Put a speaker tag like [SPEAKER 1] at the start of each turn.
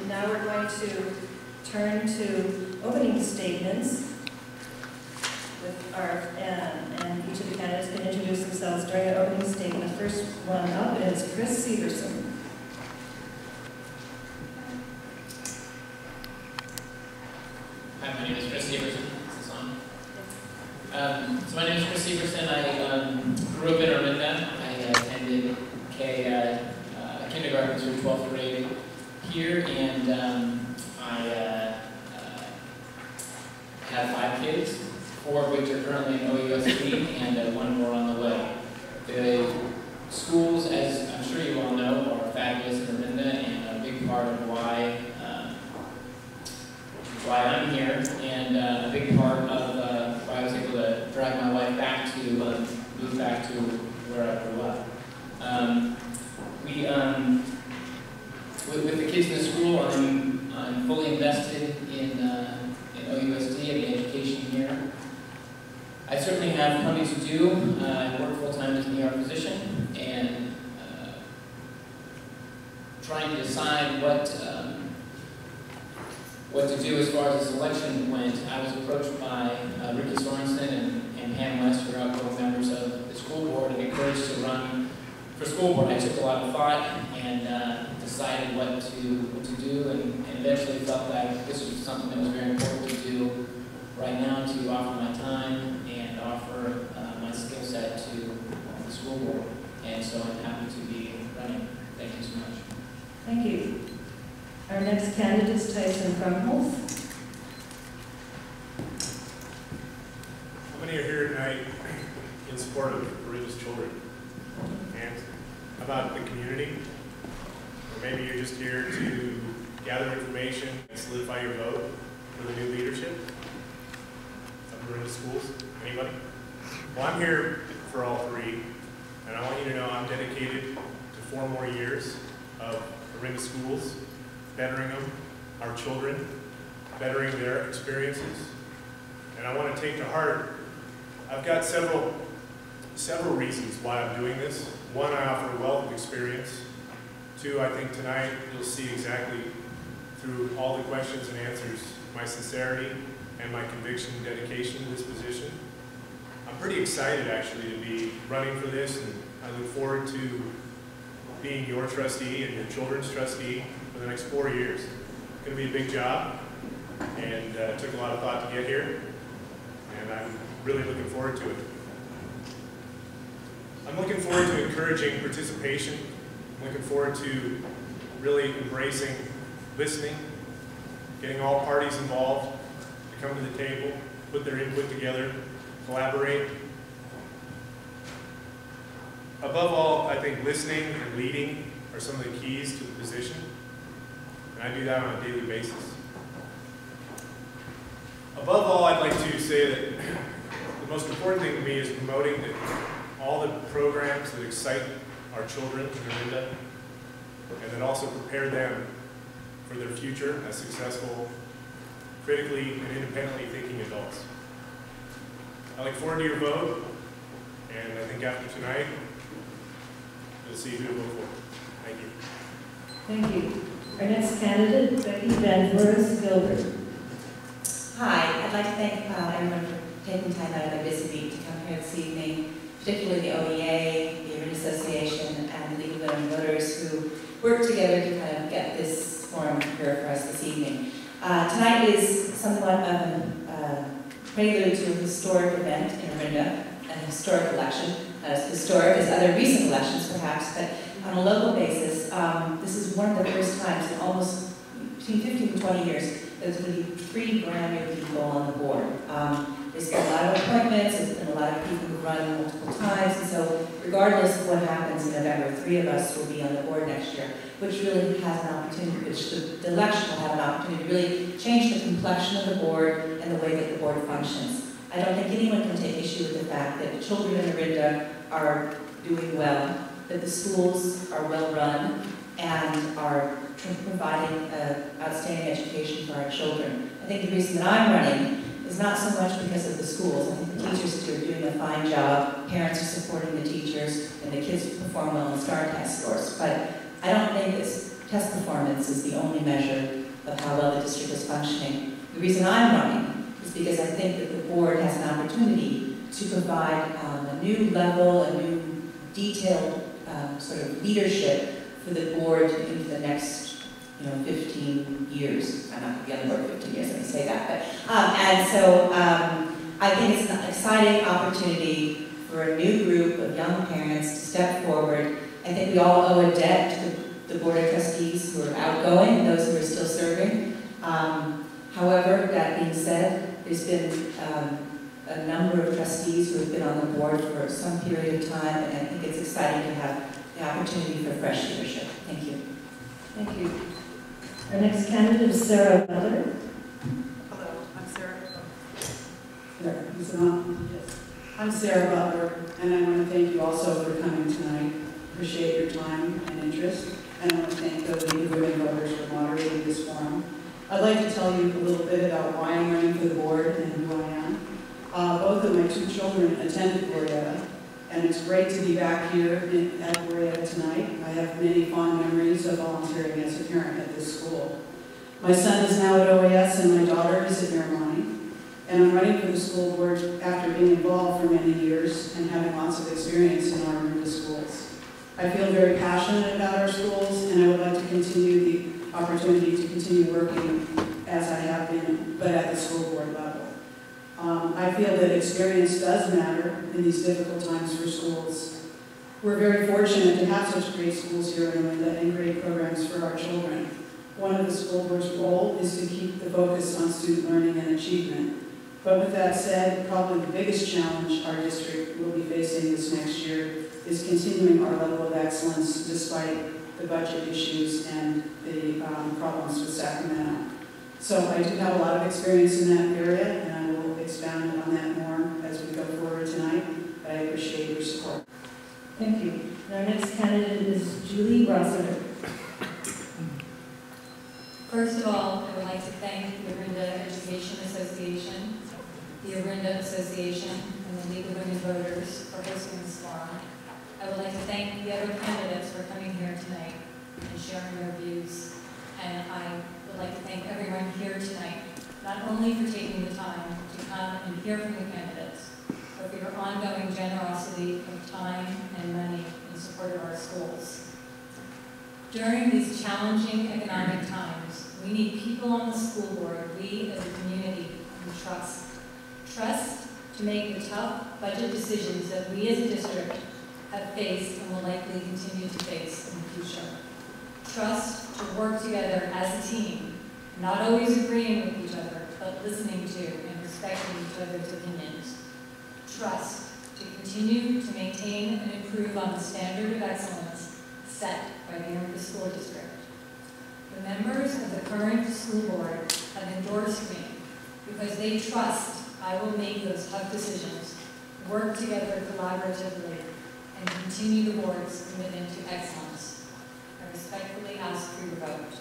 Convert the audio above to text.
[SPEAKER 1] now we're going to turn to opening statements with our, and each of the candidates can introduce themselves during an opening statement. The first one up is Chris Severson.
[SPEAKER 2] Hi, my name is Chris Severson. Is this on? So my name is Chris Severson. I grew up in Orinda. I attended kindergarten through 12th grade here, and I have 5 kids, 4 of which are currently in OUSD, and 1 more on the way. The schools, as I'm sure you all know, are fabulous in Orinda, and a big part of why I'm here, and a big part of why I was able to drag my wife back to, move back to where I grew up. With the kids in the school, I'm fully invested in OUSD and the education here. I certainly have plenty to do. I work full-time as an ER physician, and trying to decide what to do as far as the selection went. I was approached by Ricky Sorensen and Pam West, who are outgoing members of the school board, and encouraged to run for school board. I took a lot of thought and decided what to do, and eventually felt that this was something that was very important to do right now, to offer my time and offer my skill set to the school board. And so I'm happy to be running. Thank you so much.
[SPEAKER 1] Thank you. Our next candidate is Tyson Krumholz.
[SPEAKER 3] How many are here tonight in support of Orinda's children? And how about the community? Or maybe you're just here to gather information and solidify your vote for the new leadership of Orinda schools. Anybody? Well, I'm here for all 3, and I want you to know I'm dedicated to 4 more years of Orinda schools, bettering them, our children, bettering their experiences. And I want to take to heart, I've got several reasons why I'm doing this. 1, I offer a wealth of experience. 2, I think tonight you'll see exactly through all the questions and answers my sincerity and my conviction and dedication to this position. I'm pretty excited actually to be running for this, and I look forward to being your trustee and your children's trustee for the next 4 years. It's going to be a big job, and it took a lot of thought to get here, and I'm really looking forward to it. I'm looking forward to encouraging participation. I'm looking forward to really embracing listening, getting all parties involved to come to the table, put their input together, collaborate. Above all, I think listening and leading are some of the keys to the position, and I do that on a daily basis. Above all, I'd like to say that the most important thing to me is promoting all the programs that excite our children in Orinda, and that also prepare them for their future as successful, critically and independently thinking adults. I look forward to your vote, and I think after tonight, you'll see who to vote for. Thank you.
[SPEAKER 1] Thank you. Our next candidate, Becky Van Voorhis-Gilbert.
[SPEAKER 4] Hi, I'd like to thank everyone for taking time out of their busy week to come here this evening, particularly the OEA, the Orinda Association, and the League of Women Voters who worked together to kind of get this forum here for us this evening. Tonight is somewhat of a prelude to a historic event in Orinda, an historic election, not as historic as other recent elections perhaps, but on a local basis, this is one of the first times in almost between 15 and 20 years there's going to be 3 brand new people on the board. There's been a lot of appointments, there's been a lot of people who've run multiple times, and so regardless of what happens in November, 3 of us will be on the board next year, which really has an opportunity, which the election will have an opportunity to really change the complexion of the board and the way that the board functions. I don't think anyone can take issue with the fact that children in Orinda are doing well, that the schools are well run, and are providing outstanding education for our children. I think the reason that I'm running is not so much because of the schools. I think the teachers are doing a fine job, parents are supporting the teachers, and the kids perform well on STAR test scores. But I don't think this test performance is the only measure of how well the district is functioning. The reason I'm running is because I think that the board has an opportunity to provide a new level, a new detailed sort of leadership for the board into the next 15 years. I'm not going to be on the board 15 years, let me say that. I think it's an exciting opportunity for a new group of young parents to step forward. I think we all owe a debt to the Board of Trustees who are outgoing and those who are still serving. However, that being said, there's been a number of trustees who have been on the board for some period of time, and I think it's exciting to have the opportunity for fresh leadership. Thank you.
[SPEAKER 1] Thank you. Our next candidate is Sarah Butler.
[SPEAKER 5] Hello, I'm Sarah.
[SPEAKER 6] Is it on? Yes. I'm Sarah Butler, and I want to thank you also for coming tonight. Appreciate your time and interest, and I want to thank the League of Women Voters for moderating this forum. I'd like to tell you a little bit about why I'm running for the board and who I am. Both of my two children attended Glorieta, and it's great to be back here at Glorieta tonight. I have many fond memories of volunteering as a parent at this school. My son is now at OAS, and my daughter is at Miramani. And I'm running for the school board after being involved for many years and having lots of experience in our Orinda schools. I feel very passionate about our schools, and I would like to continue the opportunity to continue working as I have been, but at the school board level. I feel that experience does matter in these difficult times for schools. We're very fortunate to have such great schools here in Orinda and great programs for our children. One of the school board's role is to keep the focus on student learning and achievement. But with that said, probably the biggest challenge our district will be facing this next year is continuing our level of excellence despite the budget issues and the problems with Sacramento. So I do have a lot of experience in that area, and I will expound on that more as we go forward tonight, but I appreciate your support.
[SPEAKER 1] Thank you. Our next candidate is Julie Rossiter.
[SPEAKER 7] First of all, I would like to thank the Orinda Education Association, the Orinda Association, and the League of Women Voters for hosting this forum. I would like to thank the other candidates for coming here tonight and sharing their views. And I would like to thank everyone here tonight, not only for taking the time to come and hear from the candidates, but for your ongoing generosity of time and money in support of our schools. During these challenging economic times, we need people on the school board, we as a community, who trust. Trust to make the tough budget decisions that we as a district have faced and will likely continue to face in the future. Trust to work together as a team, not always agreeing with each other, but listening to and respecting each other's opinions. Trust to continue to maintain and improve on the standard of excellence set by the Orinda School District. The members of the current school board have endorsed me because they trust I will make those tough decisions, work together collaboratively, and continue the board's commitment to excellence. I respectfully ask for your vote.